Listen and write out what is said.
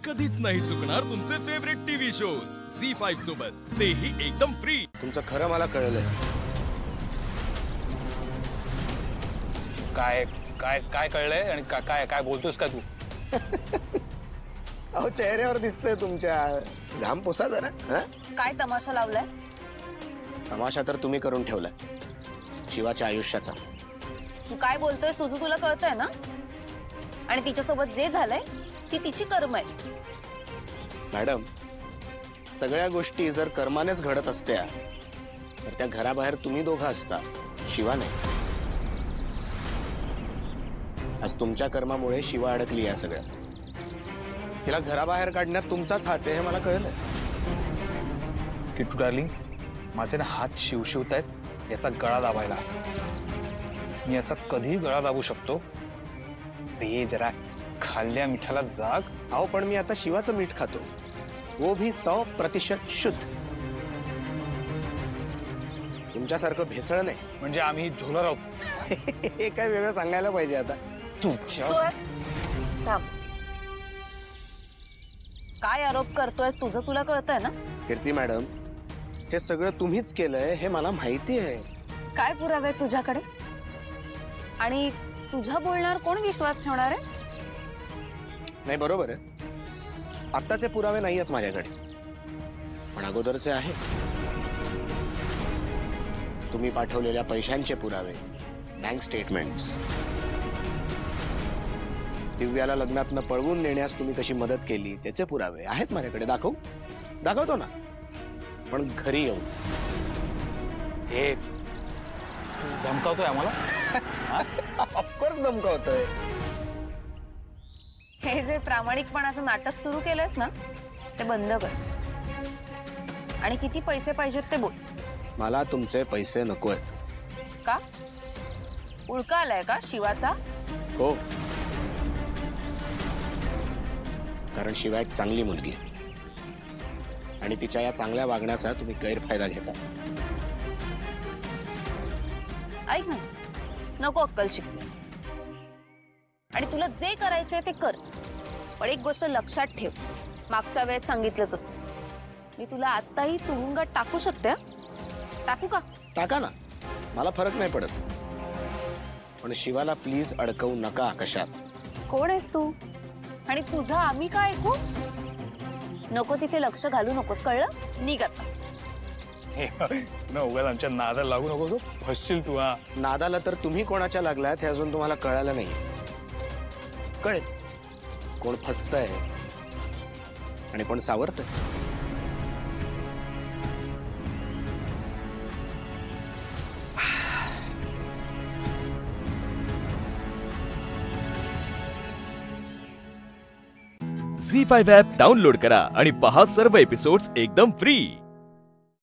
कधीच नाही चुकणार तुमचे फेवरेट टीव्ही शोज झी5 सोबत, तेही एकदम फ्री. तुमचं खरं मला कळलंय. काय काय काय कळलंय आणि काय काय बोलतोस का तू? अहो चेहऱ्यावर दिसतंय तुमच्या. घाम पुसा जरा. काय तमाशा लावलाय? तमाशा तर तुम्ही करून ठेवलाय शिवाच्या आयुष्याचा. तू काय बोलतोयस? तुझं तुला कळतंय ना? आणि तिच्यासोबत जे झालंय ती तिची कर्म आहे. मॅडम, सगळ्या गोष्टी जर कर्मानेच घडत असत्या तर त्या घराबाहेर तुम्ही दोघं असता, शिवा नाही. आज तुमच्या कर्मामुळे शिवा अडकली या सगळ्यात. तिला घराबाहेर काढण्यात तुमचाच हात आहे हे मला कळलंय. किट्टू डार्लिंग, माझे ना हात शिवशिवत आहेत याचा गळा दाबायला. मी याचा कधीही गळा दाबू शकतो. रे जरा खाल्ल्या मिठाला जाग. अहो पण मी आता शिवाचं मीठ खातो, वो भी 100% शुद्ध. तुमच्यासारखं भेसळ नाही. म्हणजे आम्ही झोलर आहोत. हे काय वेगळं सांगायला पाहिजे आता. सुहास, थांब. काय आरोप करतोयस? तुझं तुला कळतंय ना? कीर्ती मॅडम, हे सगळं तुम्हीच केलंय हे मला माहिती आहे. काय पुरावे आहेत तुझ्याकडे? आणि तुझ्या बोलण्यावर कोण विश्वास ठेवणार आहे? नाही बरोबर आहे, आत्ताचे पुरावे नाही आहेत माझ्याकडे, पण अगोदरचे आहे. तुम्ही पाठवलेल्या पैशांचे पुरावे, बँक स्टेटमेंट्स, दिव्याला लग्नातनं पळवून नेण्यास तुम्ही कशी मदत केली त्याचे पुरावे आहेत माझ्याकडे. दाखवतो ना, पण घरी येऊन. हे धमकावतोय आम्हाला? ऑफकोर्स धमकावतोय. हे जे प्रामाणिकपणाचं नाटक सुरू केलंयस ना, ते बंद कर. आणि किती पैसे पाहिजेत ते बोल. मला तुमचे पैसे नको आहेत. का? उळका आलाय का शिवाचा? हो, कारण शिवा एक चांगली मुलगी आहे आणि तिच्या या चांगल्या वागण्याचा तुम्ही गैरफायदा घेता. ऐक ना, नको अक्कल शिकलीस. आणि तुला जे करायचंय ते कर, पण एक गोष्ट लक्षात ठेव. मागच्या वेळेस सांगितलं तसं मी तुला आत्ताही तुरुंगात टाकू शकते. टाकू का? टाका ना, मला फरक नाही पडत, पण शिवाला प्लीज अडकवू नका कशात. कोण आहेस तू? आणि तुझं आम्ही काय ऐकू? नको तिथे लक्ष घालू नकोस, कळलं? निघ आता. न उगाच आमच्या नादाला लागू नकोस, फसशील तू. हा, नादाला तर तुम्ही कोणाच्या लागलात हे अजून तुम्हाला कळालं नाही. कळेल कोण फसतंय आणि कोण सावरतंय. झी5 ॲप डाउनलोड करा आणि पहा सर्व एपिसोड्स एकदम फ्री.